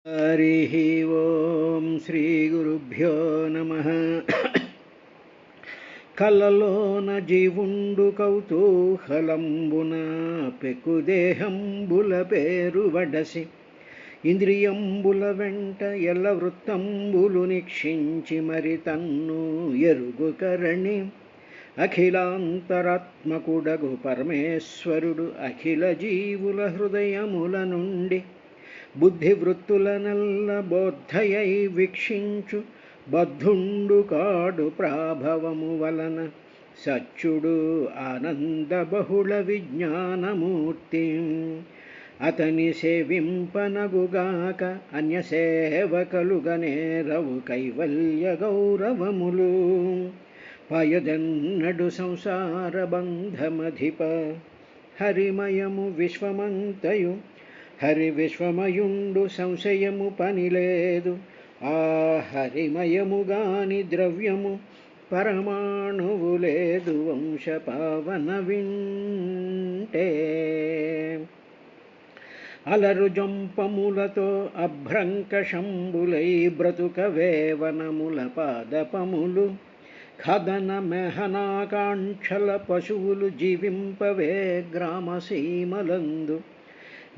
हरिः ओं श्रीगुरुभ्यो नमः। కలలోన జీవుండు కౌతూహలంబున పెక్కుదేహంబుల పేరు వడసి ఇంద్రియంబుల వెంట ఎల్ల వృత్తంబులు నిక్షించి మరి తన్ను ఎరుగుకరణి అఖిలాంతరాత్మకుడగు పరమేశ్వరుడు అఖిల జీవుల హృదయముల నుండి బుద్ధివృత్తులనల్ల బోద్ధయై వీక్షించు బద్ధుండు కాడు ప్రాభవము వలన సచ్చుడు ఆనంద బహుళ విజ్ఞానమూర్తి అతని సేవింపనగుగాక అన్యసేవకలుగనేరవు కైవల్య గౌరవములు పయదన్నడు సంసార బంధమధిప హరిమయము విశ్వమంతయు హరి విశ్వమయుండు సంశయము పనిలేదు ఆ హరిమయముగాని ద్రవ్యము పరమాణువు లేదు వంశ పావన వింటే అలరు జంపములతో అభ్రంకషంబులై బ్రతుక వేవనముల పాదపములు కథన మెహనాకాంక్షల పశువులు జీవింపవే గ్రామసీమలందు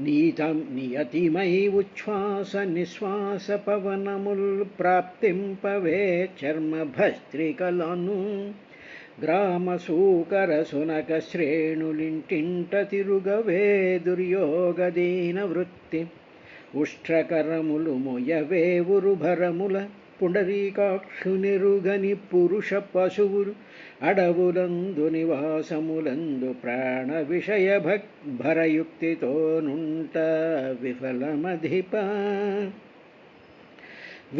నియతిమై ఉచ్ఛ్వాస నిశ్వాస పవనముల్ ప్రాప్తింపవే చర్మభస్త్రికలను గ్రామసూకర సునక శ్రేణులింటింట తిరుగవే దుర్యోగదీన వృత్తి ఉష్ట్రకరములు మొయవే ఉరుభరముల పుండరీకాక్షునిరుగని పురుష పశువులు అడవులందు నివాసములందు ప్రాణ విషయ భరయుక్తితోనుంట విఫలమధిప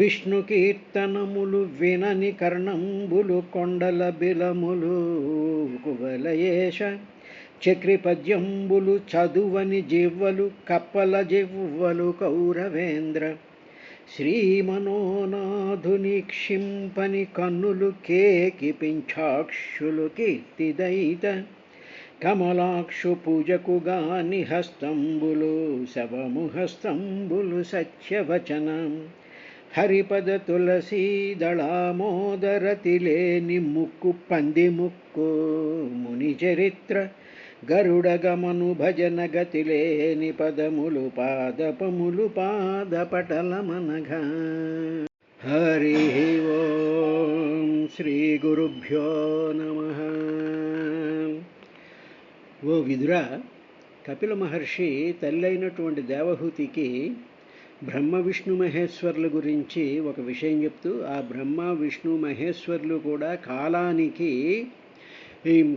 విష్ణు కీర్తనములు వినని కర్ణంబులు కొండల బిలములు కువలయేష చక్రిపద్యంబులు చదువని జివ్వలు కప్పల జివ్వలు కౌరవేంద్ర శ్రీమనోనాథుని క్షింపని కన్నులు కేకి పింఛాక్షులు కీర్తిదయిత కమలాక్షు పూజకుగాని హస్తంబులు శవము హస్తంబులు సత్యవచనం హరిపద తులసీ దళామోదరతిలేని ముక్కు పంది ముక్కు ముని చరిత్ర గరుడగమను భజన గతిలేని పదములు పాదపములు పాదపటలమనగా. హరి ఓం శ్రీ గురుభ్యో నమః. ఓ విదురా, కపిల మహర్షి తల్లైనటువంటి దేవహూతికి బ్రహ్మ విష్ణు మహేశ్వర్ల గురించి ఒక విషయం చెప్తూ, ఆ బ్రహ్మ విష్ణు మహేశ్వర్లు కూడా కాలానికి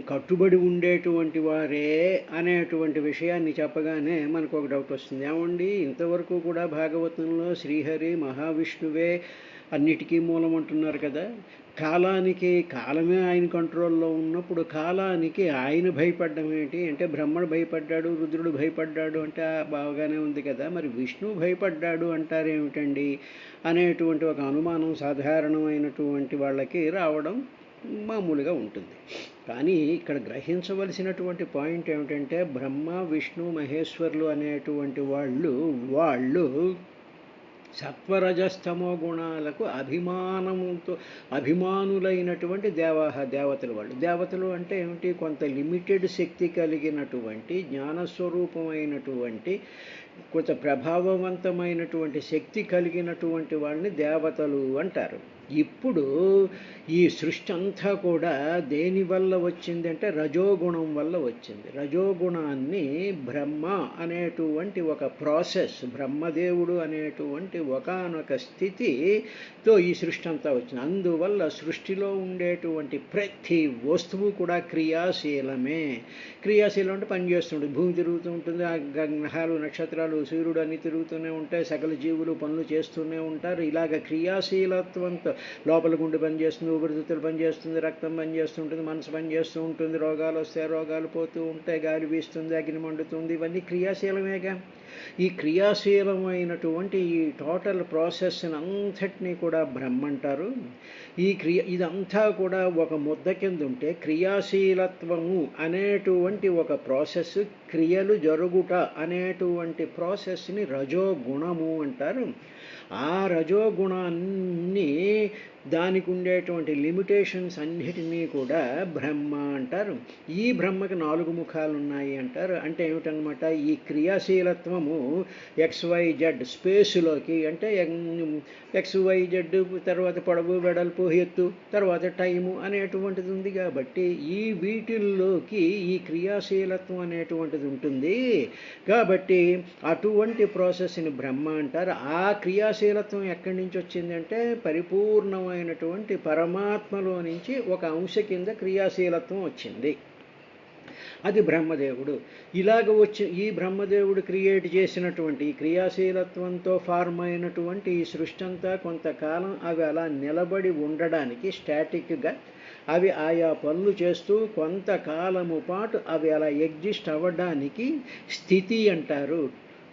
కట్టుబడి ఉండేటువంటి వారే అనేటువంటి విషయాన్ని చెప్పగానే మనకు ఒక డౌట్ వస్తుంది. ఏమండి, ఇంతవరకు కూడా భాగవతంలో శ్రీహరి మహావిష్ణువే అన్నిటికీ మూలం అంటున్నారు కదా, కాలానికి కాలమే ఆయన కంట్రోల్లో ఉన్నప్పుడు కాలానికి ఆయన భయపడ్డం ఏంటి అంటే, బ్రహ్మడు భయపడ్డాడు, రుద్రుడు భయపడ్డాడు అంటే బాగానే ఉంది కదా, మరి విష్ణువు భయపడ్డాడు అంటారేమిటండి అనేటువంటి ఒక అనుమానం సాధారణమైనటువంటి వాళ్ళకి రావడం మామూలుగా ఉంటుంది. కానీ ఇక్కడ గ్రహించవలసినటువంటి పాయింట్ ఏమిటంటే, బ్రహ్మ విష్ణు మహేశ్వర్లు అనేటువంటి వాళ్ళు సత్వరజస్తమో గుణాలకు అభిమానులైనటువంటి దేవతలు. దేవతలు అంటే ఏమిటి? కొంత లిమిటెడ్ శక్తి కలిగినటువంటి జ్ఞానస్వరూపమైనటువంటి కొంత ప్రభావవంతమైనటువంటి శక్తి కలిగినటువంటి వాళ్ళని దేవతలు అంటారు. ఇప్పుడు ఈ సృష్టి అంతా కూడా దేనివల్ల వచ్చిందంటే రజోగుణం వల్ల వచ్చింది. రజోగుణాన్ని బ్రహ్మ అనేటువంటి ఒక ప్రాసెస్, బ్రహ్మదేవుడు అనేటువంటి ఒకానొక స్థితితో ఈ సృష్టి అంతా వచ్చింది. అందువల్ల సృష్టిలో ఉండేటువంటి ప్రతి వస్తువు కూడా క్రియాశీలమే. క్రియాశీలం అంటే పనిచేస్తుంటుంది, భూమి తిరుగుతూ ఉంటుంది, గ్రహాలు నక్షత్రాలు సూర్యుడు అన్నీ తిరుగుతూనే ఉంటాయి, సకల జీవులు పనులు చేస్తూనే ఉంటారు. ఇలాగ క్రియాశీలత్వంతో లోపల గుండె పనిచేస్తుంది, ఊపిరితిత్తులు పనిచేస్తుంది, రక్తం పనిచేస్తుంటుంది, మనసు పనిచేస్తూ ఉంటుంది, రోగాలు వస్తాయి, రోగాలు పోతూ ఉంటాయి, గాలి వీస్తుంది, అగ్ని మండుతుంది, ఇవన్నీ క్రియాశీలమేగా. ఈ క్రియాశీలమైనటువంటి ఈ టోటల్ ప్రాసెస్ని అంతటినీ కూడా బ్రహ్మ అంటారు. ఇదంతా కూడా ఒక ముద్ద కింద ఉంటే క్రియాశీలత్వము అనేటువంటి ఒక ప్రాసెస్, క్రియలు జరుగుట అనేటువంటి ప్రాసెస్ని రజోగుణము అంటారు. ఆ రజోగుణాన్ని, దానికి ఉండేటువంటి లిమిటేషన్స్ అన్నిటినీ కూడా బ్రహ్మ అంటారు. ఈ బ్రహ్మకి 4 ముఖాలు ఉన్నాయి అంటారు. అంటే ఏమిటనమాట, ఈ క్రియాశీలత్వము XYZ స్పేసులోకి, అంటే XYZ తర్వాత పొడవు, వెడల్పు, ఎత్తు, తర్వాత టైము అనేటువంటిది ఉంది కాబట్టి ఈ వీటిల్లోకి ఈ క్రియాశీలత్వం అనేటువంటిది ఉంటుంది. కాబట్టి అటువంటి ప్రాసెస్ని బ్రహ్మ అంటారు. ఆ క్రియాశీలత్వం ఎక్కడి నుంచి వచ్చిందంటే పరిపూర్ణమైనటువంటి పరమాత్మలో నుంచి ఒక అంశ కింద క్రియాశీలత్వం వచ్చింది. అది బ్రహ్మదేవుడు. ఇలాగ వచ్చి ఈ బ్రహ్మదేవుడు క్రియేట్ చేసినటువంటి ఈ క్రియాశీలత్వంతో ఫార్మ్ అయినటువంటి ఈ సృష్టి అంతా కొంతకాలం అవి అలా నిలబడి ఉండడానికి, స్టాటిక్గా అవి ఆయా పనులు చేస్తూ కొంతకాలము పాటు అవి అలా ఎగ్జిస్ట్ అవ్వడానికి స్థితి అంటారు.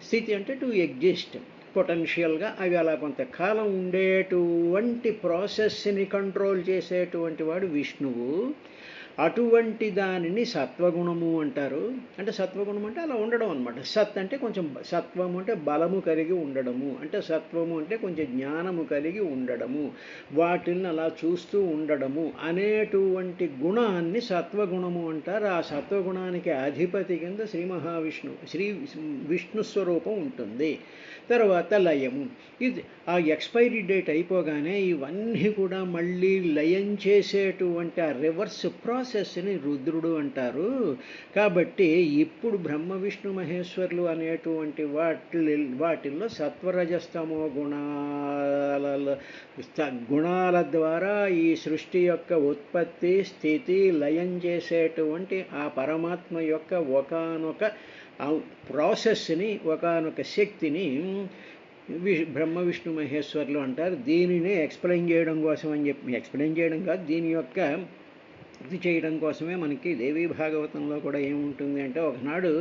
స్థితి అంటే టు ఎగ్జిస్ట్ పొటెన్షియల్గా అవి అలా కొంతకాలం ఉండేటువంటి ప్రాసెస్ని కంట్రోల్ చేసేటువంటి వాడు విష్ణువు. అటువంటి దానిని సత్వగుణము అంటారు. అంటే సత్వగుణం అంటే అలా ఉండడం అనమాట. సత్ అంటే కొంచెం, సత్వము అంటే బలము కలిగి ఉండడము, అంటే సత్వము అంటే కొంచెం జ్ఞానము కలిగి ఉండడము, వాటిని అలా చూస్తూ ఉండడము అనేటువంటి గుణాన్ని సత్వగుణము అంటారు. ఆ సత్వగుణానికి అధిపతి కింద శ్రీ మహావిష్ణువు, విష్ణు స్వరూపం ఉంటుంది. తర్వాత లయము. ఇది ఆ ఎక్స్పైరీ డేట్ అయిపోగానే ఇవన్నీ కూడా మళ్ళీ లయం చేసేటువంటి ఆ రివర్స్ ప్రాసెస్ని రుద్రుడు అంటారు. కాబట్టి ఇప్పుడు బ్రహ్మ విష్ణు మహేశ్వరులు అనేటువంటి వాటిల్లో సత్వరజస్తమో గుణాల ద్వారా ఈ సృష్టి యొక్క ఉత్పత్తి, స్థితి, లయం చేసేటువంటి ఆ పరమాత్మ యొక్క ఒకానొక ప్రాసెస్ని, ఒకానొక శక్తిని బ్రహ్మ విష్ణు మహేశ్వరులు అంటారు. దీనినే ఎక్స్ప్లెయిన్ చేయడం కోసం అని చెప్పి, ఎక్స్ప్లెయిన్ చేయడం కాదు, దీని యొక్క ఇది చేయడం కోసమే మనకి దేవీ భాగవతంలో కూడా ఏముంటుంది అంటే, ఒకనాడు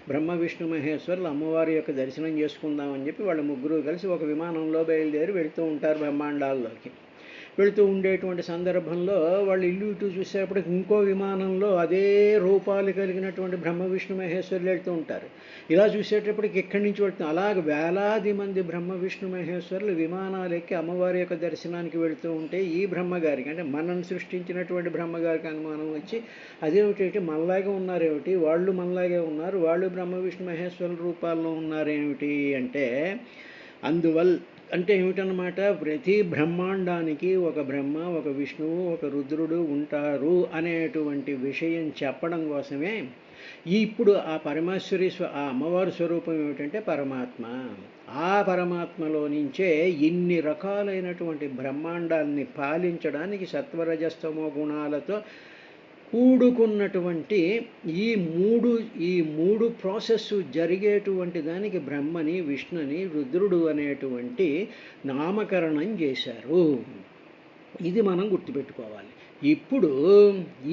బ్రహ్మ విష్ణు మహేశ్వరులు అమ్మవారి యొక్క దర్శనం చేసుకుందామని చెప్పి వాళ్ళ ముగ్గురు కలిసి ఒక విమానంలో బయలుదేరి వెళుతూ ఉంటారు బ్రహ్మాండాల్లోకి. వెళుతూ ఉండేటువంటి సందర్భంలో వాళ్ళు ఇల్లు ఇటు చూసేటప్పటికి ఇంకో విమానంలో అదే రూపాలు కలిగినటువంటి బ్రహ్మ విష్ణు మహేశ్వరులు వెళ్తూ ఉంటారు. ఇలా చూసేటప్పటికి ఎక్కడి నుంచి వెళ్తున్నాం, అలాగే వేలాది మంది బ్రహ్మ విష్ణు మహేశ్వరులు విమానాలు ఎక్కి అమ్మవారి యొక్క దర్శనానికి వెళుతూ ఉంటే ఈ బ్రహ్మగారికి, అంటే మనల్ని సృష్టించినటువంటి బ్రహ్మగారికి అనుమానం వచ్చి, అదేమిటి మనలాగే ఉన్నారేమిటి, వాళ్ళు మనలాగే ఉన్నారు, వాళ్ళు బ్రహ్మ విష్ణు మహేశ్వరుల రూపాల్లో ఉన్నారేమిటి అంటే, అందువల్ల అంటే ఏమిటన్నమాట, ప్రతి బ్రహ్మాండానికి ఒక బ్రహ్మ, ఒక విష్ణువు, ఒక రుద్రుడు ఉంటారు అనేటువంటి విషయం చెప్పడం కోసమే ఇప్పుడు ఆ పరమేశ్వరి ఆ అమ్మవారి స్వరూపం ఏమిటంటే పరమాత్మ. ఆ పరమాత్మలో నుంచే ఇన్ని రకాలైనటువంటి బ్రహ్మాండాల్ని పాలించడానికి సత్వరజస్తమో గుణాలతో కూడుకున్నటువంటి ఈ మూడు ప్రాసెస్ జరిగేటువంటి దానికి బ్రహ్మని, విష్ణుని, రుద్రుడు అనేటువంటి నామకరణం చేశారు. ఇది మనం గుర్తుపెట్టుకోవాలి. ఇప్పుడు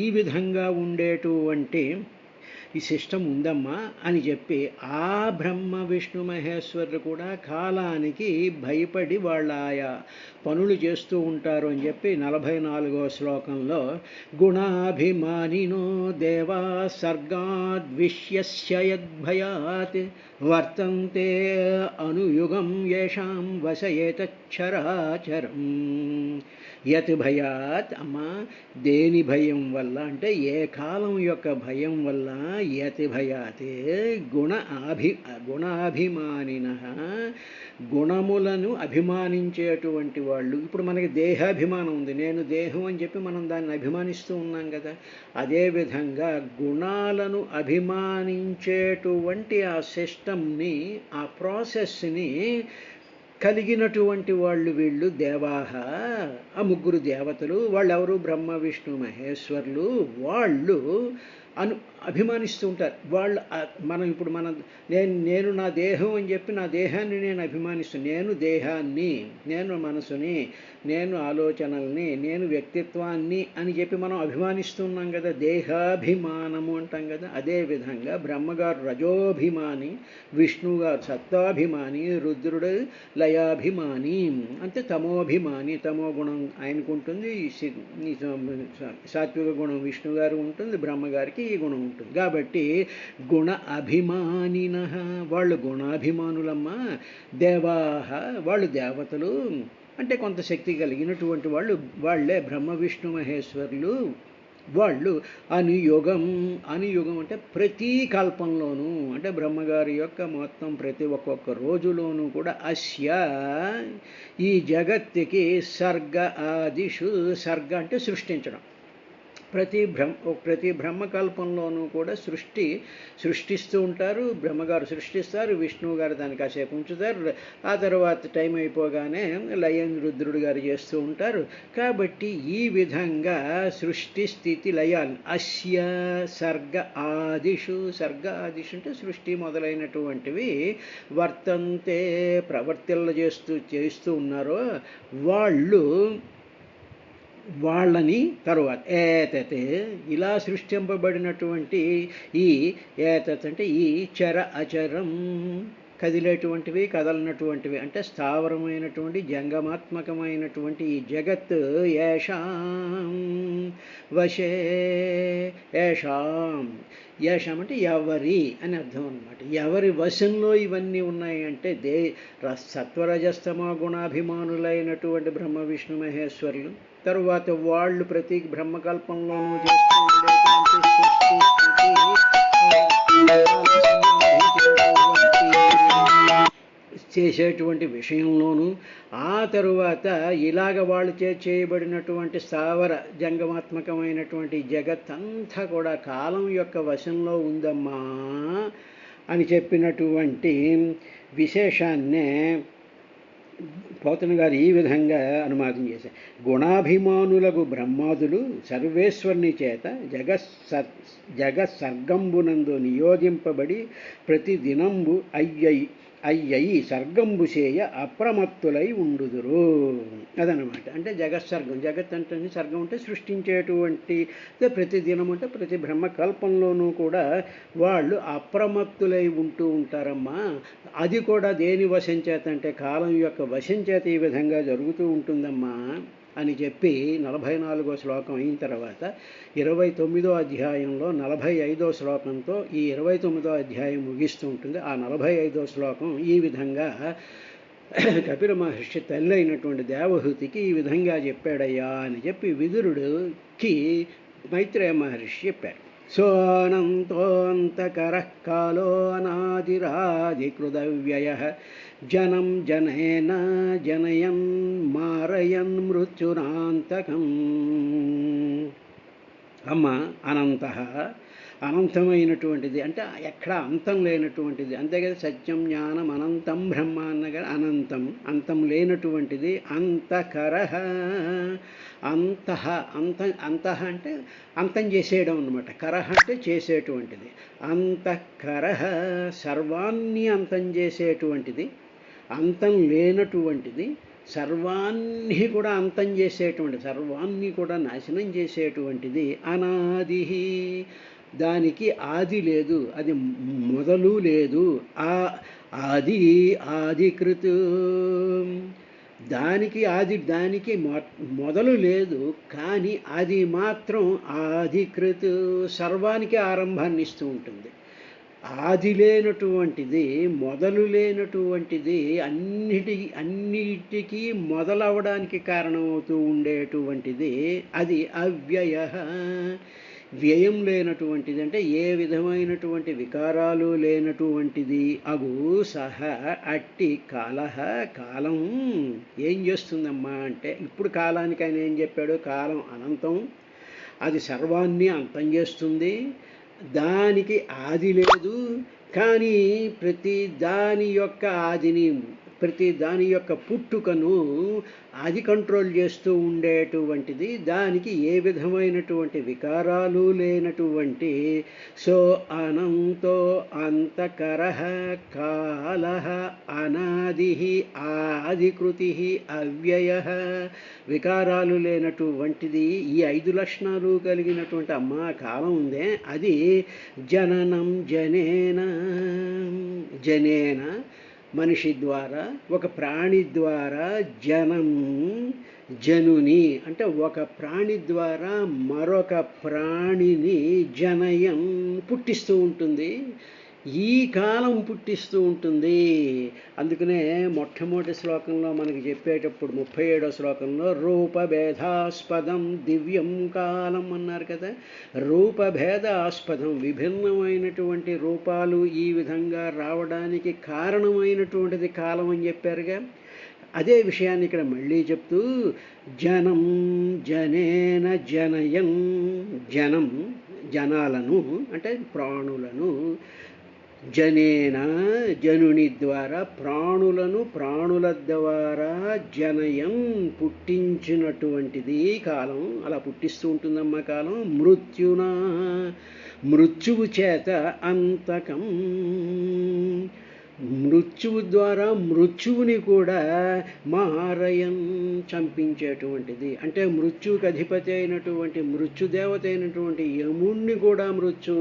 ఈ విధంగా ఉండేటువంటి ఈ సిస్టమ్ ఉందమ్మా అని చెప్పి ఆ బ్రహ్మ విష్ణు మహేశ్వరులు కూడా కాలానికి భయపడి వాళ్ళ ఆయా పనులు చేస్తూ ఉంటారు అని చెప్పి 44వ శ్లోకంలో గుణాభిమానినో దేవా సర్గాద్విష్యస్య యద్భయాత్ వర్తంతే అనుయుగం యేషాం వశయేతచ్చరాచరం. యత్ భయాత్, అమ్మా దేని భయం వల్ల అంటే ఏ కాలం యొక్క భయం వల్ల, యత్ భయాతే గుణాభిమానినః, గుణములను అభిమానించేటువంటి వాళ్ళు. ఇప్పుడు మనకి దేహాభిమానం ఉంది, నేను దేహం అని చెప్పి మనం దాన్ని అభిమానిస్తూ ఉన్నాం కదా. అదేవిధంగా గుణాలను అభిమానించేటువంటి ఆ సిస్టమ్ని, ఆ ప్రాసెస్ని కలిగినటువంటి వాళ్ళు వీళ్ళు దేవాహ. ఆ ముగ్గురు దేవతలు, వాళ్ళెవరు, బ్రహ్మ విష్ణు మహేశ్వరులు. వాళ్ళు అభిమానిస్తూ ఉంటారు వాళ్ళు. మనం ఇప్పుడు నేను నా దేహం అని చెప్పి నా దేహాన్ని నేను అభిమానిస్తాను. నేను దేహాన్ని, నేను మనసుని, నేను ఆలోచనల్ని, నేను వ్యక్తిత్వాన్ని అని చెప్పి మనం అభిమానిస్తున్నాం కదా, దేహాభిమానము అంటాం కదా. అదేవిధంగా బ్రహ్మగారు రజోభిమాని, విష్ణుగారు సత్వాభిమాని, రుద్రుడు లయాభిమాని, అంటే తమోభిమాని, తమో గుణం ఆయనకు ఉంటుంది, సాత్విక గుణం విష్ణు గారు ఉంటుంది, బ్రహ్మగారికి ఈ గుణం ఉంటుంది. కాబట్టి గుణ అభిమానిన, వాళ్ళు గుణాభిమానులమ్మా. దేవాహ, వాళ్ళు దేవతలు, అంటే కొంత శక్తి కలిగినటువంటి వాళ్ళే బ్రహ్మ విష్ణు మహేశ్వరులు. వాళ్ళు అనుయుగం అంటే ప్రతి కల్పంలోనూ, అంటే బ్రహ్మగారి యొక్క మొత్తం ప్రతి ఒక్కొక్క రోజులోనూ కూడా అస్య ఈ జగత్తుకి సర్గ ఆదిషు, సర్గ అంటే సృష్టించడం, ప్రతి బ్రహ్మకల్పంలోనూ కూడా సృష్టిస్తూ ఉంటారు. బ్రహ్మగారు సృష్టిస్తారు, విష్ణువు గారు దాన్ని కాసేపు ఉంచుతారు, ఆ తర్వాత టైం అయిపోగానే లయం రుద్రుడు గారు చేస్తూ ఉంటారు. కాబట్టి ఈ విధంగా సృష్టి స్థితి లయాలు అస్య సర్గ ఆదిషు అంటే సృష్టి మొదలైనటువంటివి వర్తంతే చేస్తూ ఉన్నారో వాళ్ళని తరువాత ఏతతే ఇలా సృష్టింపబడినటువంటి ఈ ఏతత్ అంటే ఈ చర అచరం, కదిలేటువంటివి కదలనటువంటివి, అంటే స్థావరమైనటువంటి జంగమాత్మకమైనటువంటి ఈ జగత్ ఏషాం వశే, ఏషాం అంటే ఎవరి అని అర్థం అన్నమాట. ఎవరి వశంలో ఇవన్నీ ఉన్నాయి అంటే సత్వరజస్తమ గుణాభిమానులైనటువంటి బ్రహ్మ విష్ణు మహేశ్వరులు. తరువాత వాళ్ళు ప్రతి బ్రహ్మకల్పంలోనూ చేసేటువంటి విషయంలోనూ, ఆ తరువాత ఇలాగ వాళ్ళు చేయబడినటువంటి స్థావర జంగమాత్మకమైనటువంటి జగత్తంతా కూడా కాలం యొక్క వశంలో ఉందమ్మా అని చెప్పినటువంటి విశేషాన్నే పోతన గారు ఈ విధంగా అనువాదం చేశారు. గుణాభిమానులకు బ్రహ్మాదులు సర్వేశ్వరుని చేత జగత్సర్గంబునందు నియోజింపబడి ప్రతి దినంబు అయ్యయి సర్గంబు చేయ అప్రమత్తులై ఉండుదురు. అదనమాట. అంటే జగత్ అంటే సర్గం అంటే సృష్టించేటువంటి, ప్రతి దినం అంటే ప్రతి బ్రహ్మకల్పంలోనూ కూడా వాళ్ళు అప్రమత్తులై ఉంటూ ఉంటారమ్మా. అది కూడా దేని వశం చేత అంటే కాలం యొక్క వశం చేత ఈ విధంగా జరుగుతూ ఉంటుందమ్మా అని చెప్పి 44వ శ్లోకం అయిన తర్వాత 29వ అధ్యాయంలో 45వ శ్లోకంతో ఈ 29వ అధ్యాయం ముగిస్తూ ఉంటుంది. ఆ 45వ శ్లోకం ఈ విధంగా కపిల మహర్షి తల్లి అయినటువంటి దేవహూతికి ఈ విధంగా చెప్పాడయ్యా అని చెప్పి విదురుడికి మైత్రేయ మహర్షి చెప్పారు. సోనంతోంతకరః కాలో అనాదిరాదికృతవ్యయః జనం జనేన జనయన్ మారయన్ మృత్యునాంతకం. అమ్మ అనంతమైనటువంటిది అంటే ఎక్కడ అంతం లేనటువంటిది, అంతే కదా. సత్యం జ్ఞానం అనంతం బ్రహ్మ అన్నగా అంతం లేనటువంటిది. అంతఃకరః అంతః అంటే అంతం చేసేయడం అన్నమాట. కరహ అంటే చేసేటువంటిది. అంతఃకరః సర్వాన్ని అంతం చేసేటువంటిది, అంతం లేనటువంటిది, సర్వాన్ని కూడా అంతం చేసేటువంటి, సర్వాన్ని కూడా నాశనం చేసేటువంటిది. అనాది, దానికి ఆది లేదు, అది మొదలు లేదు. ఆదికృత్, దానికి మొదలు లేదు, కానీ అది మాత్రం ఆదికృత్ సర్వానికి ఆరంభాన్ని ఇస్తూ ఉంటుంది. ఆది లేనటువంటిది, మొదలు లేనటువంటిది, అన్నిటికీ మొదలవడానికి కారణమవుతూ ఉండేటువంటిది అది అవ్యయ. వ్యయం లేనటువంటిది అంటే ఏ విధమైనటువంటి వికారాలు లేనటువంటిది. అగు సహ అట్టి కాలం ఏం చేస్తుందమ్మా అంటే, ఇప్పుడు కాలానికి ఆయన ఏం చెప్పాడు, కాలం అనంతం, అది సర్వాన్ని అంతం చేస్తుంది, దానికి ఆది లేదు, కానీ ప్రతి దాని యొక్క ఆదిని ప్రతి దాని యొక్క పుట్టుకను అది కంట్రోల్ చేస్తూ ఉండేటువంటిది, దానికి ఏ విధమైనటువంటి వికారాలు లేనటువంటి సో అనంతో అంతకర కాల అనాది ఆదికృతి అవ్యయ, వికారాలు లేనటువంటిది ఈ 5 లక్షణాలు కలిగినటువంటి కాలం ఉందే అది జననం జనేన మనిషి ద్వారా, ఒక ప్రాణి ద్వారా, జనుని అంటే ఒక ప్రాణి ద్వారా మరొక ప్రాణిని జనయం పుట్టిస్తూ ఉంటుంది, ఈ కాలం పుట్టిస్తూ ఉంటుంది. అందుకనే మొట్టమొదటి శ్లోకంలో మనకి చెప్పేటప్పుడు 37వ శ్లోకంలో రూపభేదాస్పదం దివ్యం కాలం అన్నారు కదా. రూపభేదాస్పదం, విభిన్నమైనటువంటి రూపాలు ఈ విధంగా రావడానికి కారణమైనటువంటిది కాలం అని చెప్పారుగా. అదే విషయాన్ని ఇక్కడ మళ్ళీ చెప్తూ జనేన జనయం, జనాలను అంటే ప్రాణులను, జనుని ద్వారా ప్రాణుల ద్వారా జనయం పుట్టించినటువంటిది కాలం. అలా పుట్టిస్తూ ఉంటుందమ్మా కాలం. మృత్యువు చేత అంతకం, మృత్యువు ద్వారా మృత్యువుని కూడా చంపించేటువంటిది. అంటే మృత్యువుకి అధిపతి అయినటువంటి మృత్యుదేవత అయినటువంటి యముణ్ణి కూడా మృత్యు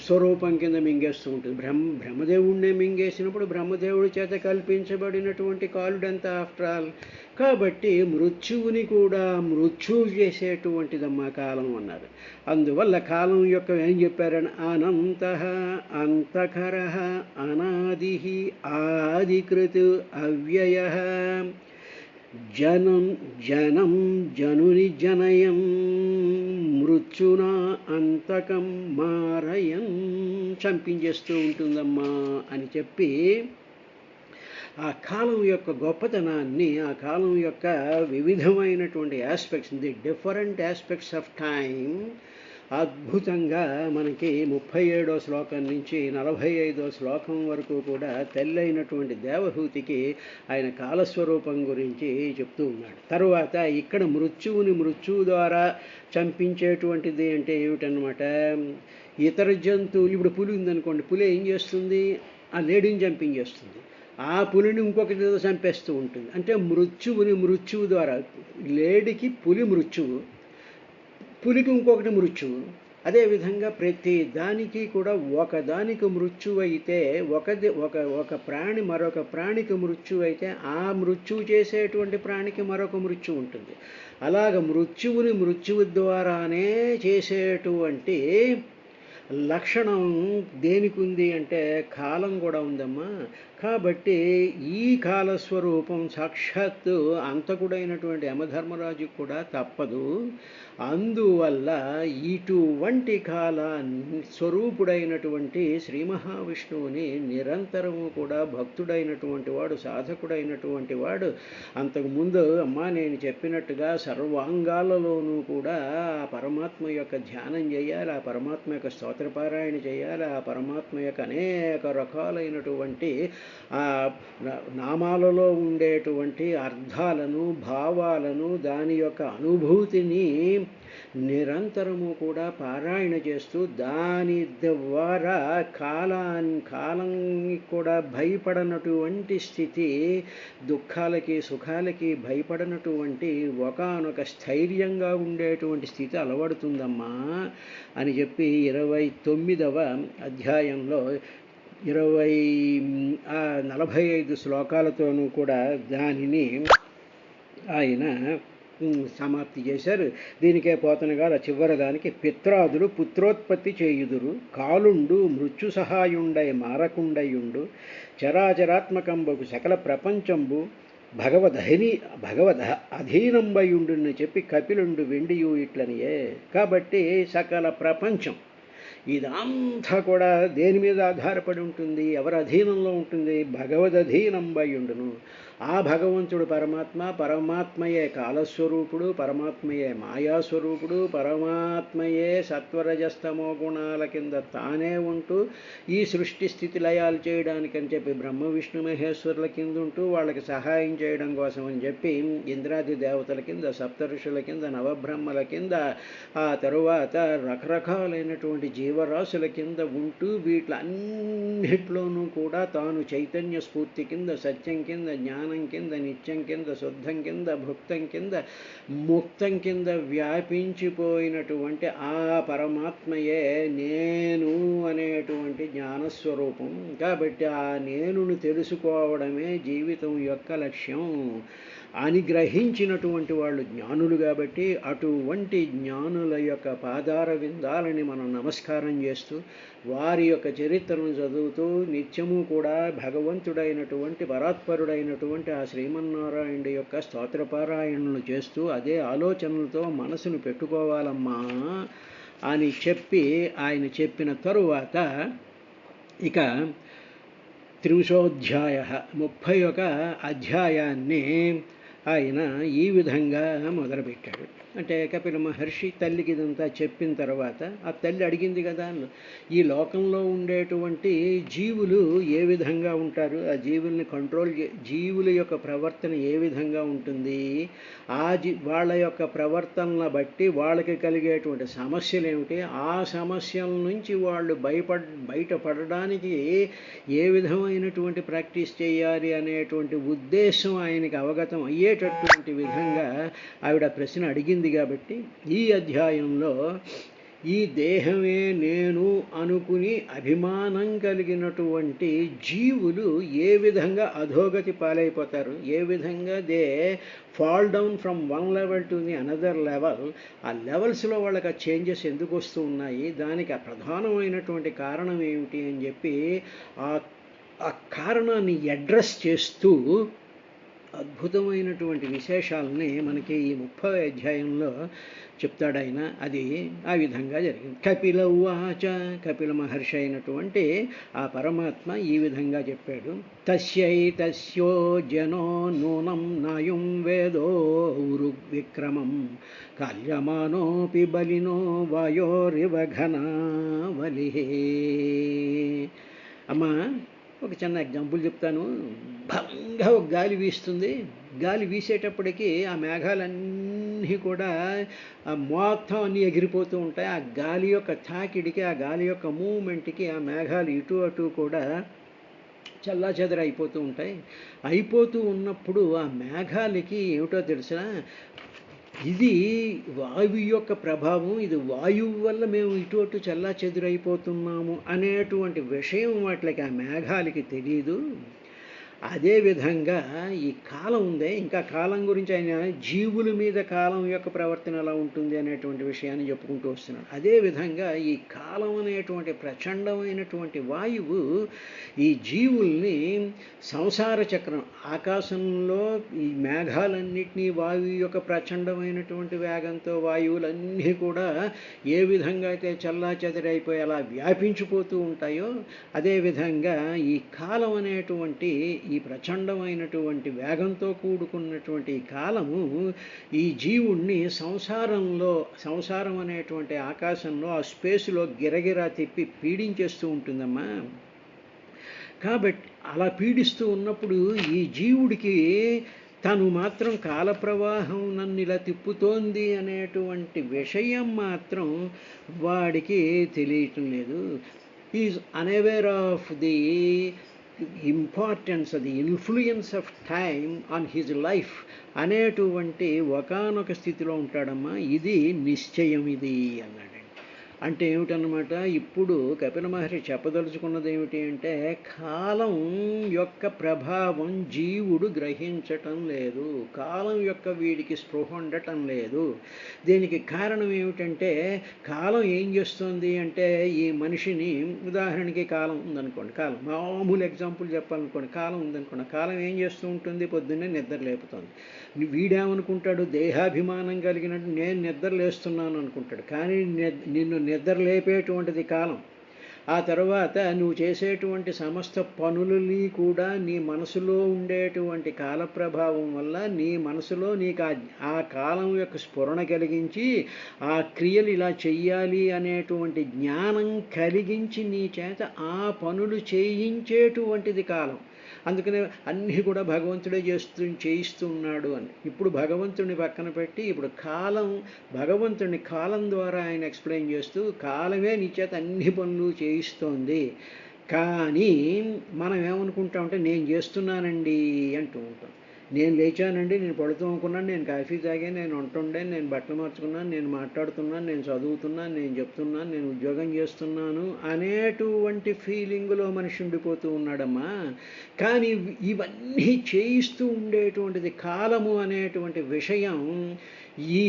స్వరూపం కింద మింగేస్తూ ఉంటుంది. బ్రహ్మదేవుడినే మింగేసినప్పుడు బ్రహ్మదేవుడి చేత కల్పించబడినటువంటి కాలుడంతా ఆఫ్టర్ ఆల్. కాబట్టి మృత్యువుని కూడా మృత్యువు చేసేటువంటిదమ్మా కాలం అన్నారు. అందువల్ల కాలం యొక్క ఏం చెప్పారని అనంత అంతకర అనాది ఆదికృత్ అవ్యయ జనుని జనయం మృత్యునా అంతకం మారయం, చంపించేస్తూ ఉంటుందమ్మా అని చెప్పి ఆ కాలం యొక్క గొప్పతనాన్ని, ఆ కాలం యొక్క వివిధమైనటువంటి aspects, the different aspects of time అద్భుతంగా మనకి 37వ శ్లోకం నుంచి 45వ శ్లోకం వరకు కూడా తెల్లైనటువంటి దేవహూతికి ఆయన కాలస్వరూపం గురించి చెప్తూ ఉన్నాడు. తరువాత ఇక్కడ మృత్యువు ద్వారా చంపించేటువంటిది అంటే ఏమిటన్నమాట, ఇతర జంతువులు, ఇప్పుడు పులి ఉందనుకోండి, పులి ఏం చేస్తుంది, ఆ లేడీని చంపించేస్తుంది, ఆ పులిని ఇంకొకటి చంపేస్తూ ఉంటుంది. అంటే మృత్యువు ద్వారా, లేడీకి పులి మృత్యువు, పులికి ఇంకొకటి మృత్యువు. అదేవిధంగా ప్రతి దానికి కూడా ఒకదానికి మృత్యువు అయితే, ఒక ప్రాణి మరొక ప్రాణికి మృత్యువు అయితే ఆ మృత్యువు చేసేటువంటి ప్రాణికి మరొక మృత్యువు ఉంటుంది. అలాగ మృత్యువు ద్వారానే చేసేటువంటి లక్షణం దేనికి ఉంది అంటే కాలం కూడా ఉందమ్మా. కాబట్టి ఈ కాలస్వరూపం సాక్షాత్తు అంతకుడైనటువంటి యమధర్మరాజుకు కూడా తప్పదు. అందువల్ల ఇటువంటి కాల స్వరూపుడైనటువంటి శ్రీ మహావిష్ణువుని నిరంతరము కూడా భక్తుడైనటువంటి వాడు, సాధకుడైనటువంటి వాడు అంతకుముందు అమ్మా నేను చెప్పినట్టుగా సర్వాంగాలలోనూ కూడా ఆ పరమాత్మ యొక్క ధ్యానం చేయాలి, ఆ పరమాత్మ యొక్క స్తోత్రపారాయణ చేయాలి, ఆ పరమాత్మ యొక్క అనేక రకాలైనటువంటి ఆ నామాలలో ఉండేటువంటి అర్థాలను, భావాలను, దాని యొక్క అనుభూతిని నిరంతరము కూడా పారాయణ చేస్తూ దాని ద్వారా కాలానికి కూడా భయపడనటువంటి స్థితి, దుఃఖాలకి సుఖాలకి భయపడనటువంటి ఒకానొక స్థైర్యంగా ఉండేటువంటి స్థితి అలవడుతుందమ్మా అని చెప్పి 29వ అధ్యాయంలో 45 శ్లోకాలతోనూ కూడా దానిని ఆయన సమాప్తి చేశారు. దీనికే పోతన గారు చివరి దానికి పిత్రాదులు పుత్రోత్పత్తి చేయుదురు, కాలుండు మృత్యు సహాయుండై మారకుండయుండు, చరాచరాత్మకంబకు సకల ప్రపంచంబు భగవద్ అధీనంబయుండుని చెప్పి కపిలుండు వెండియు ఇట్లనియే. కాబట్టి సకల ప్రపంచం ఇదంతా కూడా దేని మీద ఆధారపడి ఉంటుంది, ఎవరి అధీనంలో ఉంటుంది, భగవద్ అధీనంబయుండును. ఆ భగవంతుడు పరమాత్మ, పరమాత్మయే కాలస్వరూపుడు, పరమాత్మయే మాయాస్వరూపుడు, పరమాత్మయే సత్వరజస్తమో గుణాల కింద తానే ఉంటూ ఈ సృష్టి స్థితి లయాలు చేయడానికని చెప్పి బ్రహ్మ విష్ణు మహేశ్వరుల కింద ఉంటూ వాళ్ళకి సహాయం చేయడం కోసం అని చెప్పి ఇంద్రాది దేవతల కింద, సప్తఋషుల కింద, నవబ్రహ్మల కింద, ఆ తరువాత రకరకాలైనటువంటి జీవరాశుల కింద ఉంటూ వీటిలన్నిట్లోనూ కూడా తాను చైతన్య స్ఫూర్తి కింద, సత్యం కింద, జ్ఞానం కింద, నిత్యం కింద, శుద్ధం కింద, భుక్తం కింద, ముక్తం కింద వ్యాపించిపోయినటువంటి ఆ పరమాత్మయే నేను అనేటువంటి జ్ఞానస్వరూపం. కాబట్టి ఆ నేనును తెలుసుకోవడమే జీవితం యొక్క లక్ష్యం అని గ్రహించినటువంటి వాళ్ళు జ్ఞానులు. కాబట్టి అటువంటి జ్ఞానుల యొక్క పాదార విందాలని మనం నమస్కారం చేస్తూ వారి యొక్క చరిత్రను చదువుతూ నిత్యము కూడా భగవంతుడైనటువంటి పరాత్పరుడైనటువంటి ఆ శ్రీమన్నారాయణుడి యొక్క స్తోత్రపారాయణలు చేస్తూ అదే ఆలోచనలతో మనసును పెట్టుకోవాలమ్మా అని చెప్పి ఆయన చెప్పిన తరువాత ఇక 30 31 అధ్యాయాన్ని ఆయన ఈ విధంగా మొదలుపెట్టాడు. అంటే కపిల మహర్షి తల్లికి ఇదంతా చెప్పిన తర్వాత ఆ తల్లి అడిగింది కదా, ఈ లోకంలో ఉండేటువంటి జీవులు ఏ విధంగా ఉంటారు, ఆ జీవుల్ని కంట్రోల్ జీవుల యొక్క ప్రవర్తన ఏ విధంగా ఉంటుంది, వాళ్ళ యొక్క ప్రవర్తనను బట్టి వాళ్ళకి కలిగేటువంటి సమస్యలు ఏమిటి, ఆ సమస్యల నుంచి వాళ్ళు బయటపడడానికి ఏ విధమైనటువంటి ప్రాక్టీస్ చేయాలి అనేటువంటి ఉద్దేశం ఆయనకి అవగతం అయ్యేటటువంటి విధంగా ఆవిడ ప్రశ్న అడిగింది. కాబట్టి ఈ అధ్యాయంలో ఈ దేహమే నేను అనుకుని అభిమానం కలిగినటువంటి జీవులు ఏ విధంగా అధోగతి పాలైపోతారు, ఏ విధంగా they fall down from one level to the another level, ఆ లెవెల్స్లో వాళ్ళకి ఆ చేంజెస్ ఎందుకు వస్తూ ఉన్నాయి, దానికి ఆ ప్రధానమైనటువంటి కారణం ఏమిటి అని చెప్పి ఆ కారణాన్ని అడ్రస్ చేస్తూ అద్భుతమైనటువంటి విశేషాలని మనకి ఈ 30వ అధ్యాయంలో చెప్తాడు ఆయన. అది ఆ విధంగా జరిగింది. కపిల ఉవాచ, కపిల మహర్షి అయినటువంటి ఆ పరమాత్మ ఈ విధంగా చెప్పాడు. తస్యైతస్యో జనో నూనం నాయుం వేదో ఉరుగ్విక్రమం కాల్యమానోపి బలినో వాయోరివ ఘనావలి. అమ్మా ఒక చిన్న ఎగ్జాంపుల్ చెప్తాను. బలంగా ఒక గాలి వీస్తుంది. గాలి వీసేటప్పటికీ ఆ మేఘాలన్నీ కూడా మొత్తం అన్నీ ఎగిరిపోతూ ఉంటాయి. ఆ గాలి యొక్క తాకిడికి, ఆ గాలి యొక్క మూమెంట్కి ఆ మేఘాలు ఇటు అటు కూడా చల్లాచెదర అయిపోతూ ఉంటాయి. అయిపోతూ ఉన్నప్పుడు ఆ మేఘాలకి ఏమిటో తెలిసిన, ఇది వాయువు యొక్క ప్రభావం, ఇది వాయువు వల్ల మేము ఇటు అటు చల్లా చెదురైపోతున్నాము అనేటువంటి విషయం వాటికి ఆ మేఘాలకి తెలియదు. అదేవిధంగా ఈ కాలం ఉందే, ఇంకా కాలం గురించి ఆయన జీవుల మీద కాలం యొక్క ప్రవర్తన ఎలా ఉంటుంది అనేటువంటి విషయాన్ని చెప్పుకుంటూ వస్తున్నాడు. అదేవిధంగా ఈ కాలం అనేటువంటి ప్రచండమైనటువంటి వాయువు ఈ జీవుల్ని సంసార చక్రం, ఆకాశంలో ఈ మేఘాలన్నింటినీ వాయువు యొక్క ప్రచండమైనటువంటి వేగంతో వాయువులన్నీ కూడా ఏ విధంగా అయితే చల్లా చెదరైపోయి అలా వ్యాపించిపోతూ ఉంటాయో, అదేవిధంగా ఈ కాలం అనేటువంటి ఈ ప్రచండమైనటువంటి వేగంతో కూడుకున్నటువంటి ఈ కాలము ఈ జీవుణ్ణి సంసారం అనేటువంటి ఆకాశంలో ఆ స్పేస్లో గిరగిరా తిప్పి పీడించేస్తూ ఉంటుందమ్మా. కాబట్టి అలా పీడిస్తూ ఉన్నప్పుడు ఈ జీవుడికి తను మాత్రం కాలప్రవాహం నన్ను ఇలా తిప్పుతోంది అనేటువంటి విషయం మాత్రం వాడికి తెలియటం లేదు. Is unaware of the importance, the influence of time on his life అనేటువంటి ఒకానొక స్థితిలో ఉంటాడమ్మా. ఇది నిశ్చయం ఇది అన్నాడు. అంటే ఏమిటన్నమాట, ఇప్పుడు కపిల మహర్షి చెప్పదలుచుకున్నది ఏమిటి అంటే, కాలం యొక్క ప్రభావం జీవుడు గ్రహించటం లేదు, కాలం యొక్క వీడికి స్పృహ ఉండటం లేదు. దీనికి కారణం ఏమిటంటే, కాలం ఏం చేస్తుంది అంటే, ఈ మనిషిని ఉదాహరణకి కాలం ఉందనుకోండి, కాలం మామూలు ఎగ్జాంపుల్ చెప్పాలనుకోండి, కాలం ఉందనుకోండి, కాలం ఏం చేస్తూ ఉంటుంది, పొద్దున్నే నిద్ర లేపుతుంది. వీడేమనుకుంటాడు, దేహాభిమానం కలిగినట్టు నేను నిద్ర లేస్తున్నాను అనుకుంటాడు. కానీ నిన్ను నిద్ర లేపేటువంటిది కాలం. ఆ తర్వాత నువ్వు చేసేటువంటి సమస్త పనులని కూడా నీ మనసులో ఉండేటువంటి కాల ప్రభావం వల్ల నీ మనసులో నీకు ఆ కాలం యొక్క స్ఫురణ కలిగించి ఆ క్రియలు ఇలా చెయ్యాలి అనేటువంటి జ్ఞానం కలిగించి నీ చేత ఆ పనులు చేయించేటువంటిది కాలం. అందుకనే అన్నీ కూడా భగవంతుడే చేయిస్తూ ఉన్నాడు అని. ఇప్పుడు భగవంతుడిని పక్కన పెట్టి ఇప్పుడు భగవంతుడిని కాలం ద్వారా ఆయన ఎక్స్ప్లెయిన్ చేస్తూ కాలమే నీ చేత అన్ని పనులు చేయిస్తోంది. కానీ మనం ఏమనుకుంటామంటే నేను చేస్తున్నానండి అంటూ ఉంటాం. నేను లేచానండి, నేను పడుతూ అనుకున్నాను, నేను కాఫీ తాగాను, నేను వంటుండాను, నేను బట్టలు మార్చుకున్నాను, నేను మాట్లాడుతున్నాను, నేను చదువుతున్నాను, నేను చెప్తున్నాను, నేను ఉద్యోగం చేస్తున్నాను అనేటువంటి ఫీలింగ్లో మనిషి ఉండిపోతూ ఉన్నాడమ్మా. కానీ ఇవన్నీ చేయిస్తూ ఉండేటువంటిది కాలము అనేటువంటి విషయం ఈ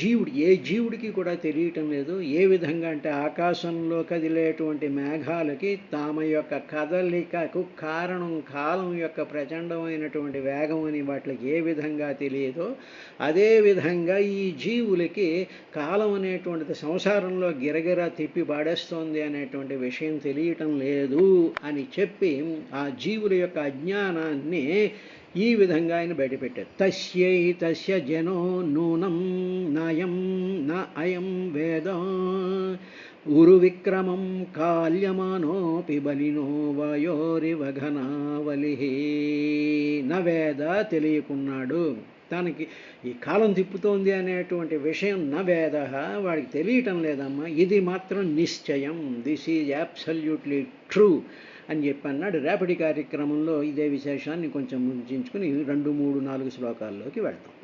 జీవుడు ఏ జీవుడికి కూడా తెలియటం లేదు. ఏ విధంగా అంటే ఆకాశంలో కదిలేటువంటి మేఘాలకి తమ యొక్క కదలికకు కారణం కాలం యొక్క ప్రచండమైనటువంటి వేగం అని వాటికి ఏ విధంగా తెలియదో అదేవిధంగా ఈ జీవులకి కాలం అనేటువంటిది సంసారంలో గిరగిరా తిప్పి పాడేస్తోంది అనేటువంటి విషయం తెలియటం లేదు అని చెప్పి ఆ జీవుల యొక్క అజ్ఞానాన్ని ఈ విధంగా ఆయన బయటపెట్టారు. తస్య జనో నూనం నయం న అయం వేద ఉరు విక్రమం కాల్యమానోపి బలినో వయోరివఘనావలి. నవేద తెలియకున్నాడు, తనకి ఈ కాలం తిప్పుతోంది అనేటువంటి విషయం నవేద వాడికి తెలియటం లేదమ్మా. ఇది మాత్రం నిశ్చయం, దిస్ ఈజ్ అబ్సల్యూట్లీ ట్రూ అని చెప్పి అన్నాడు. రేపటి కార్యక్రమంలో ఇదే విశేషాన్ని కొంచెం ముంచుకుని 2, 3, 4 శ్లోకాల్లోకి వెళ్తాం.